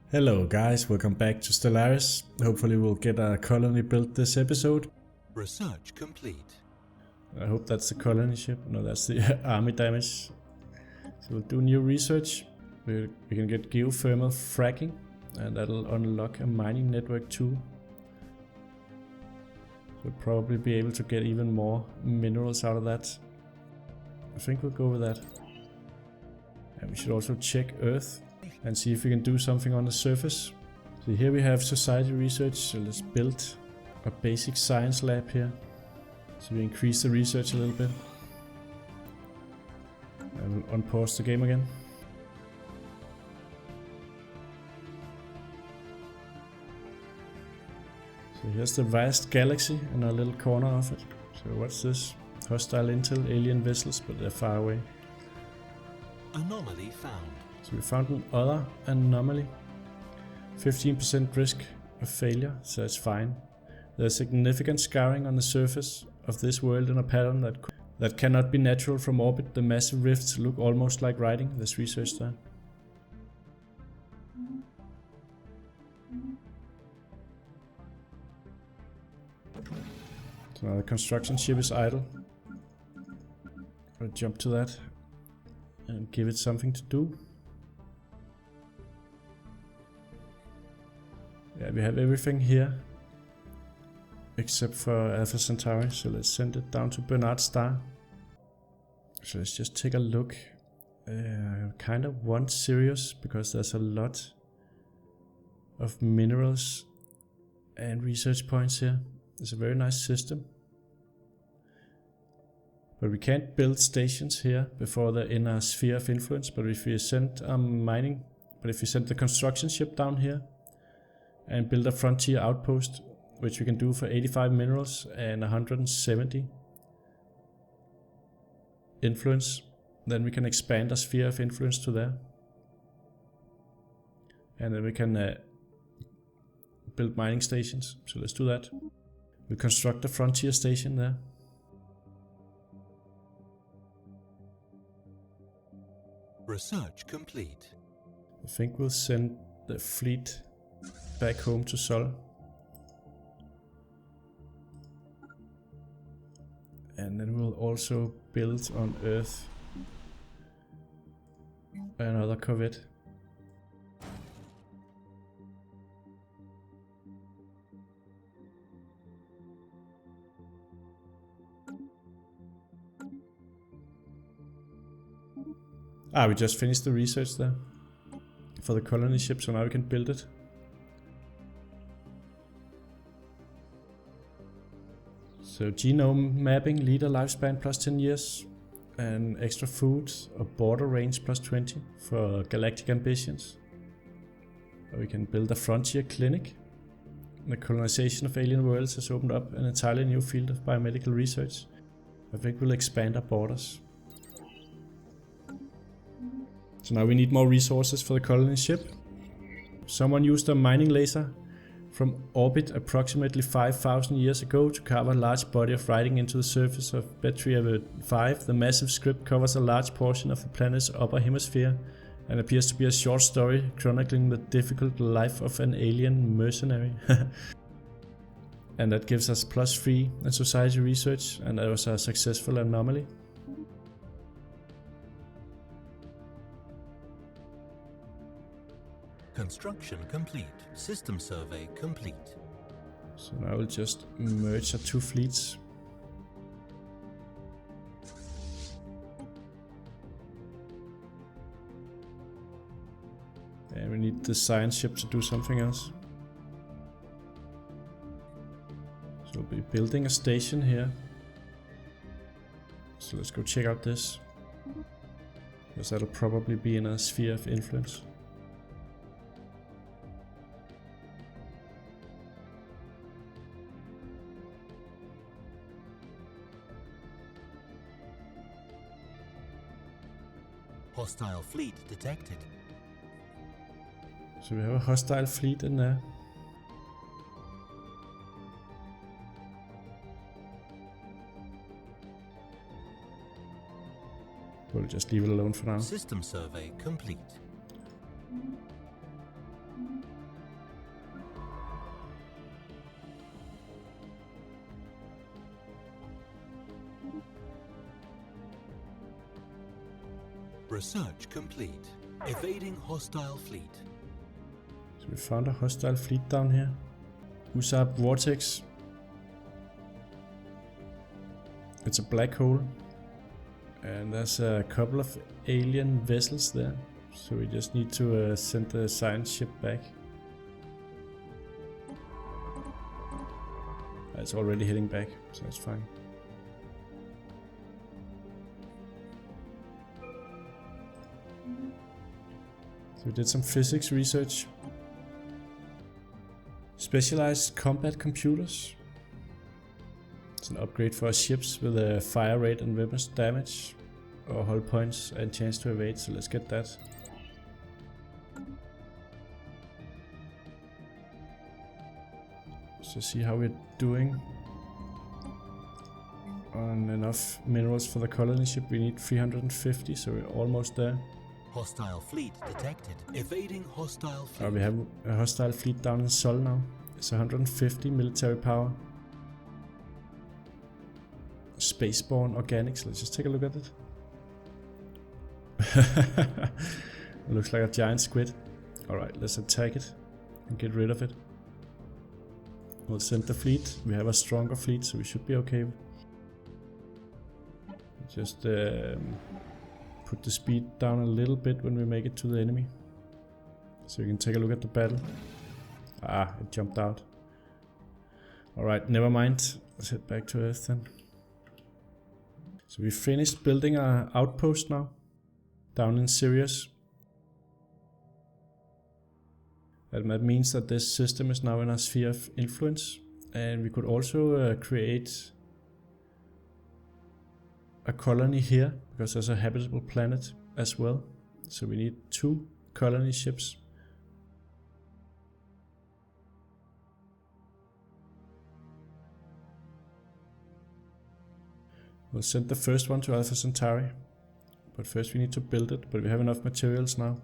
Hello guys, welcome back to Stellaris. Hopefully we'll get a colony built this episode. Research complete. I hope that's the colony ship. No, that's the army damage. So we'll do new research. We can get geothermal fracking and that'll unlock a mining network too. We'll probably be able to get even more minerals out of that. I think we'll go with that. And we should also check Earth and see if we can do something on the surface. So here we have society research, so let's build a basic science lab here. So we increase the research a little bit. I will unpause the game again. So here's the vast galaxy and a little corner of it. So what's this? Hostile intel, alien vessels, but they're far away. Anomaly found. So we found an other anomaly. 15% risk of failure, so it's fine. There's significant scarring on the surface of this world in a pattern that cannot be natural from orbit. The massive rifts look almost like writing. There's research there. So now the construction ship is idle. I'll jump to that and give it something to do. Yeah, we have everything here except for Alpha Centauri, so let's send it down to Bernard Star. So let's just take a look. I kind of want Sirius because there's a lot of minerals and research points here. It's a very nice system. But we can't build stations here before they're in a sphere of influence. But if we send the construction ship down here and build a frontier outpost, which we can do for 85 minerals and 170 influence, then we can expand our sphere of influence to there. And then we can build mining stations. So let's do that. We'll construct a frontier station there. Research complete. I think we'll send the fleet back home to Sol. And then we'll also build on Earth another corvette. We just finished the research there for the colony ship, so now we can build it. So genome mapping, leader lifespan plus 10 years, and extra food or border range plus 20 for galactic ambitions. Or we can build a frontier clinic. The colonization of alien worlds has opened up an entirely new field of biomedical research. I think we'll expand our borders. So now we need more resources for the colony ship. Someone used a mining laser from orbit approximately 5,000 years ago to carve a large body of writing into the surface of Betria 5. The massive script covers a large portion of the planet's upper hemisphere and appears to be a short story chronicling the difficult life of an alien mercenary. And that gives us +3 in society research, and that was a successful anomaly. Construction complete. System survey complete. So now we'll just merge our two fleets. And we need the science ship to do something else. So we'll be building a station here. So let's go check out this, because that'll probably be in a sphere of influence. Hostile fleet detected. So we have a hostile fleet in there. We'll just leave it alone for now. System survey complete. Research complete. Evading hostile fleet. So we found a hostile fleet down here. Usab Vortex. It's a black hole. And there's a couple of alien vessels there. So we just need to send the science ship back. It's already heading back, so it's fine. So we did some physics research. Specialized combat computers. It's an upgrade for our ships with a fire rate and weapons damage, or hull points and chance to evade, so let's get that. So see how we're doing on enough minerals for the colony ship. We need 350, so we're almost there. Hostile fleet detected. Evading hostile fleet. We have a hostile fleet down in Sol now. It's 150 military power. Spaceborne organics. Let's just take a look at it. It looks like a giant squid. Alright, let's attack it and get rid of it. We'll send the fleet. We have a stronger fleet, so we should be okay. Just put the speed down a little bit when we make it to the enemy. So you can take a look at the battle. Ah, it jumped out. Alright, never mind. Let's head back to Earth then. So we finished building our outpost now. Down in Sirius. And that means that this system is now in our sphere of influence. And we could also create a colony here, because there's a habitable planet as well. So we need 2 colony ships. We'll send the first one to Alpha Centauri. But first we need to build it, but we have enough materials now.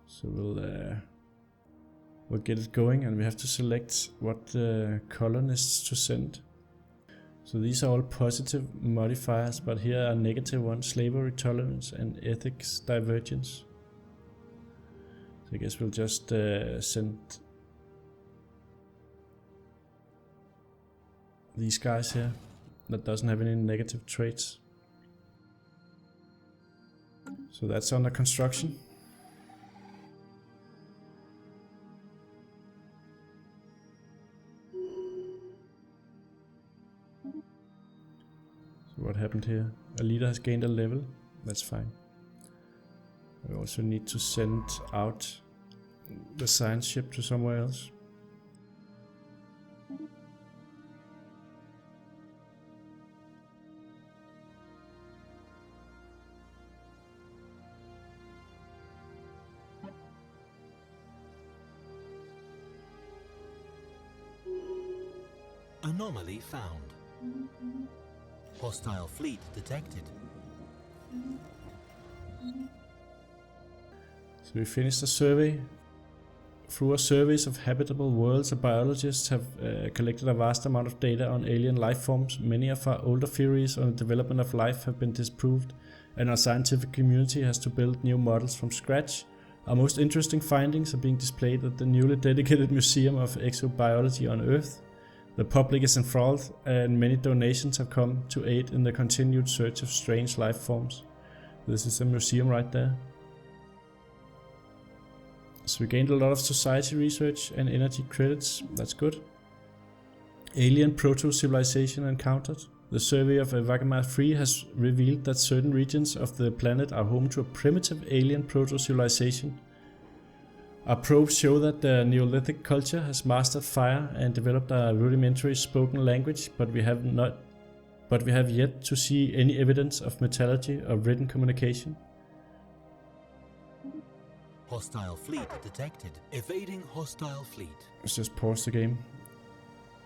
So we'll get it going, and we have to select what colonists to send. So these are all positive modifiers, but here are negative ones: slavery tolerance and ethics divergence. So I guess we'll just send these guys here that doesn't have any negative traits. So that's under construction. So what happened here? A leader has gained a level. That's fine. We also need to send out the science ship to somewhere else. Anomaly found. Hostile fleet detected. So we finished the survey. Through a surveys of habitable worlds, the biologists have collected a vast amount of data on alien life forms. Many of our older theories on the development of life have been disproved, and our scientific community has to build new models from scratch. Our most interesting findings are being displayed at the newly dedicated Museum of Exobiology on Earth. The public is enthralled, and many donations have come to aid in the continued search of strange life forms. This is a museum right there. So we gained a lot of society research and energy credits. That's good. Alien proto-civilization encountered. The survey of Vagamar 3 has revealed that certain regions of the planet are home to a primitive alien proto-civilization. Our probes show that the Neolithic culture has mastered fire and developed a rudimentary spoken language, but we have yet to see any evidence of metallurgy or written communication. Hostile fleet detected. Evading hostile fleet. Let's just pause the game.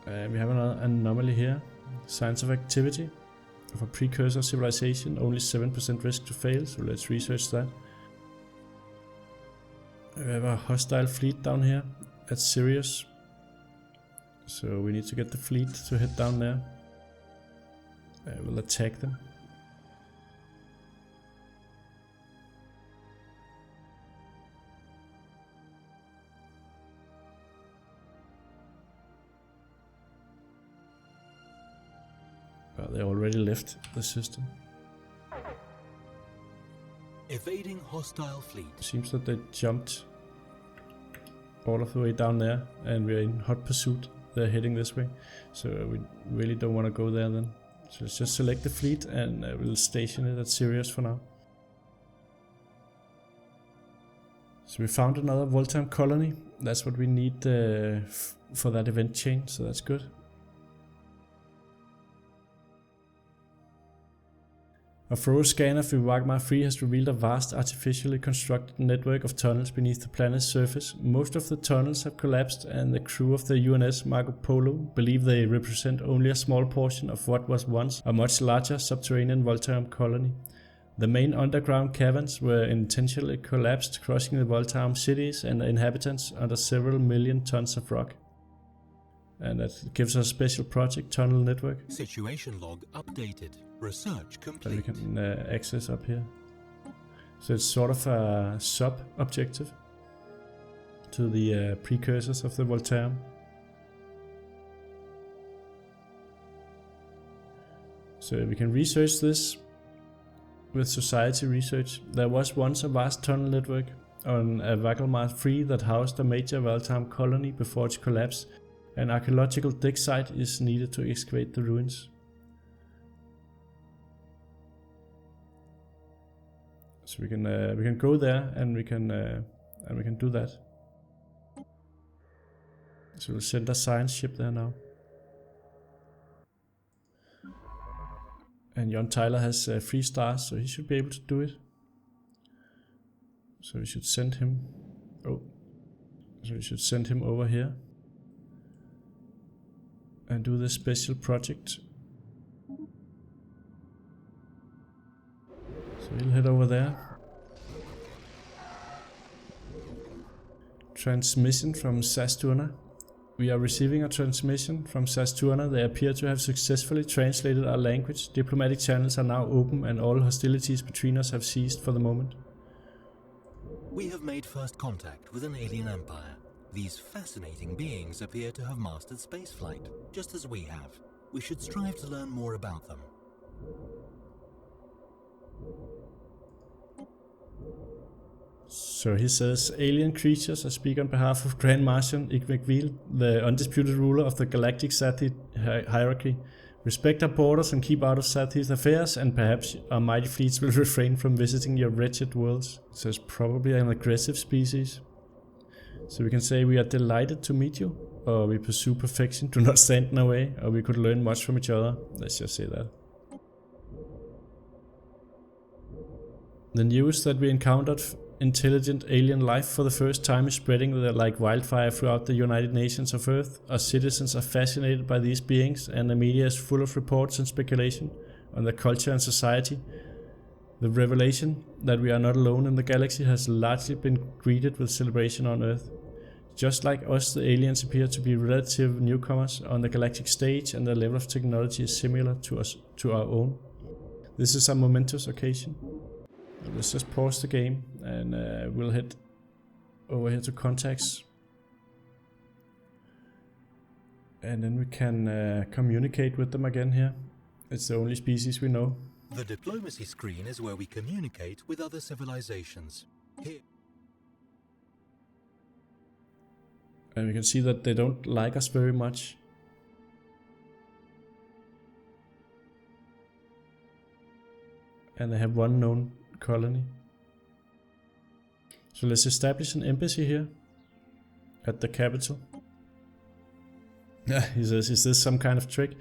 We have another anomaly here. Signs of activity of a precursor civilization. Only 7% risk to fail, so let's research that. We have a hostile fleet down here at Sirius. So we need to get the fleet to head down there. We'll attack them. they already left the system. Evading hostile fleet. Seems that they jumped all of the way down there, and we're in hot pursuit. They're heading this way, so we really don't want to go there then. So let's just select the fleet and we'll station it at Sirius for now. So we found another Voltime colony. That's what we need for that event chain, so that's good. A thorough scan of Viwagmar 3 has revealed a vast artificially constructed network of tunnels beneath the planet's surface. Most of the tunnels have collapsed, and the crew of the UNS Marco Polo believe they represent only a small portion of what was once a much larger subterranean Voltime colony. The main underground caverns were intentionally collapsed, crushing the Voltime cities and the inhabitants under several million tons of rock. And that gives us a special project, Tunnel Network. Situation log updated. Research That we complete. can access up here. So it's sort of a sub-objective to the precursors of the Voltime. So we can research this with society research. There was once a vast tunnel network on Viwagmar 3 that housed a major Voltime colony before its collapse. An archaeological dig site is needed to excavate the ruins. So we can go there and we can do that. So we'll send a science ship there now. And John Tyler has 3 stars, so he should be able to do it. So we should send him. So we should send him over here and do this special project. So we'll head over there. Transmission from Saturna. We are receiving a transmission from Saturna. They appear to have successfully translated our language. Diplomatic channels are now open and all hostilities between us have ceased for the moment. We have made first contact with an alien empire. These fascinating beings appear to have mastered spaceflight, just as we have. We should strive to learn more about them. So he says, alien creatures, I speak on behalf of Grand Marshal Igmekvil, the undisputed ruler of the galactic Sathi hierarchy. Respect our borders and keep out of Sathi's affairs, and perhaps our mighty fleets will refrain from visiting your wretched worlds. So it's probably an aggressive species. So we can say we are delighted to meet you, or we pursue perfection, do not stand in our way, or we could learn much from each other. Let's just say that. The news that we encountered intelligent alien life for the first time is spreading like wildfire throughout the United Nations of Earth. Our citizens are fascinated by these beings, and the media is full of reports and speculation on their culture and society. The revelation that we are not alone in the galaxy has largely been greeted with celebration on Earth. Just like us, the aliens appear to be relative newcomers on the galactic stage, and their level of technology is similar to our own. This is a momentous occasion. Let's just pause the game and we'll head over here to contacts. And then we can communicate with them again here. It's the only species we know. The diplomacy screen is where we communicate with other civilizations. Here. And we can see that they don't like us very much. And they have one known colony. So let's establish an embassy here at the capital. He says, is this some kind of trick?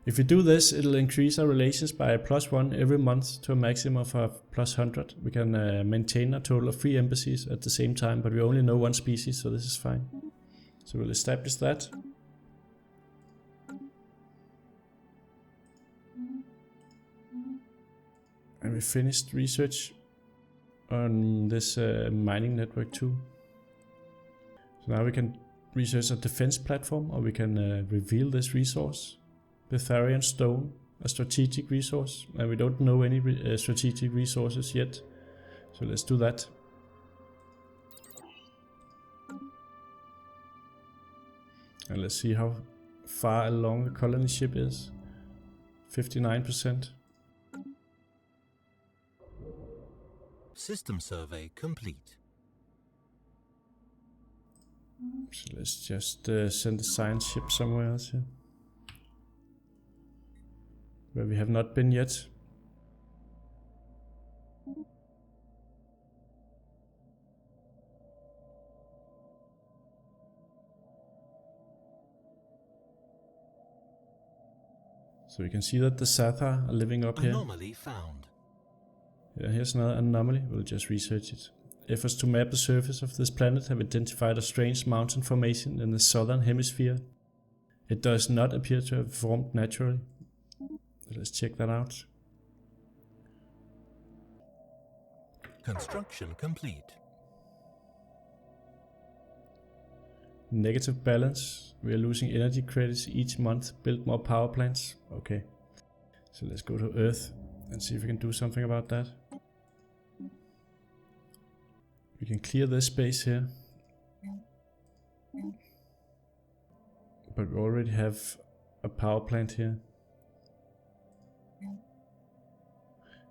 If we do this, it'll increase our relations by +1 every month to a maximum of +100. We can maintain a total of 3 embassies at the same time, but we only know one species, so this is fine. So we'll establish that. And we finished research on this mining network too. So now we can research a defense platform, or we can reveal this resource. Betharian stone, a strategic resource, and we don't know any strategic resources yet. So let's do that. And let's see how far along the colony ship is. 59%. System survey complete. So let's just send a science ship somewhere else here. Where we have not been yet. So we can see that the Sathar are living up here. Anomaly found. Yeah, here's another anomaly. We'll just research it. Efforts to map the surface of this planet have identified a strange mountain formation in the southern hemisphere. It does not appear to have formed naturally. Let's check that out. Construction complete. Negative balance. We are losing energy credits each month. Build more power plants. Okay. So let's go to Earth and see if we can do something about that. We can clear this space here. But we already have a power plant here.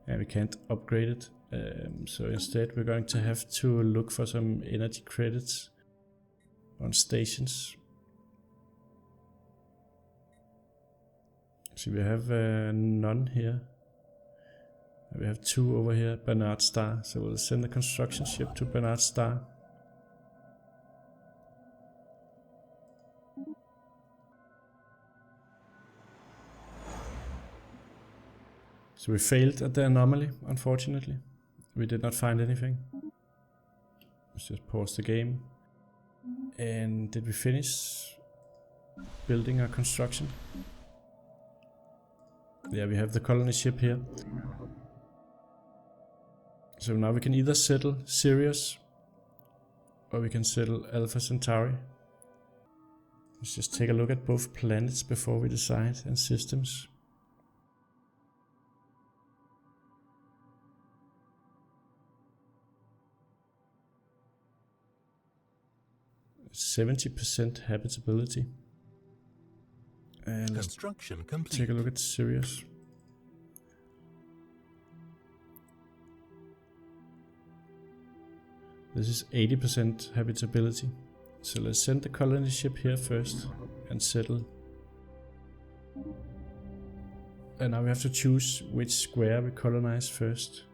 And we can't upgrade it. So instead we're going to have to look for some energy credits on stations. So we have none here. We have 2 over here, Bernard Star. So we'll send the construction ship to Bernard Star. So we failed at the anomaly, unfortunately. We did not find anything. Let's just pause the game. And did we finish building our construction? Yeah, we have the colony ship here. So now we can either settle Sirius or we can settle Alpha Centauri. Let's just take a look at both planets before we decide, and systems. %70 habitability. And let's Construction complete. take a look at Sirius. This is 80% habitability. So let's send the colony ship here first and settle. And now we have to choose which square we colonize first.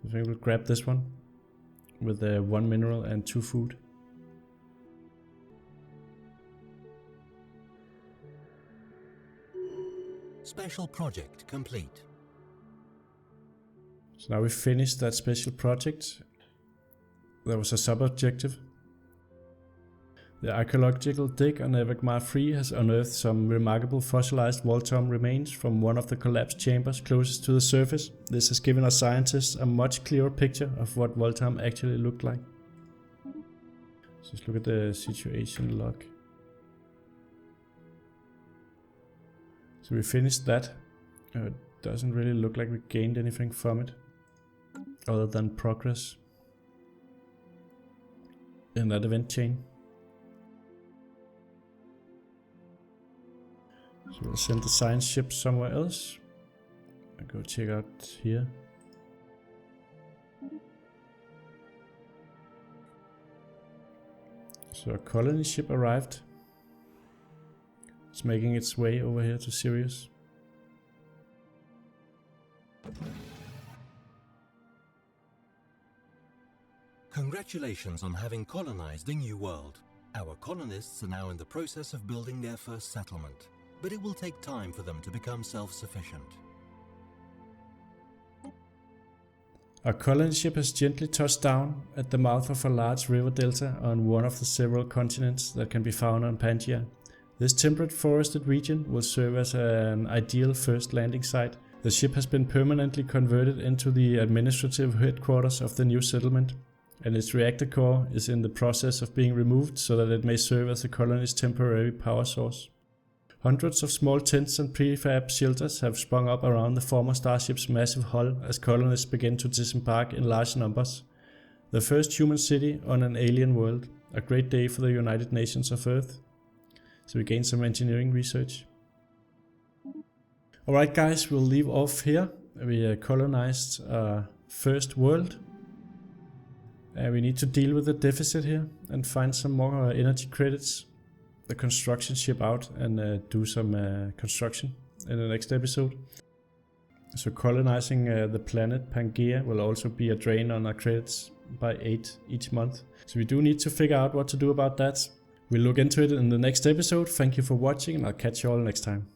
I think we'll grab this one with 1 mineral and 2 food. Special project complete. So now we finished that special project. There was a sub-objective. The archaeological dig on Evagmar 3 has unearthed some remarkable fossilized Voltom remains from one of the collapsed chambers closest to the surface. This has given our scientists a much clearer picture of what Voltom actually looked like. So let's look at the situation log. So we finished that. It doesn't really look like we gained anything from it, other than progress in that event chain. So we'll send the science ship somewhere else. I'll go check out here. So a colony ship arrived. It's making its way over here to Sirius. Congratulations on having colonized a new world. Our colonists are now in the process of building their first settlement, but it will take time for them to become self-sufficient. Our colony ship has gently touched down at the mouth of a large river delta on one of the several continents that can be found on Pangaea. This temperate forested region will serve as an ideal first landing site. The ship has been permanently converted into the administrative headquarters of the new settlement, and its reactor core is in the process of being removed so that it may serve as the colony's temporary power source. Hundreds of small tents and prefab shelters have sprung up around the former starship's massive hull as colonists begin to disembark in large numbers. The first human city on an alien world. A great day for the United Nations of Earth. So we gained some engineering research. Alright guys, we'll leave off here. We colonized first world. We need to deal with the deficit here and find some more energy credits. The construction ship out and do some construction in the next episode. So colonizing the planet Pangea will also be a drain on our credits by 8 each month. So we do need to figure out what to do about that. We'll look into it in the next episode. Thank you for watching and I'll catch you all next time.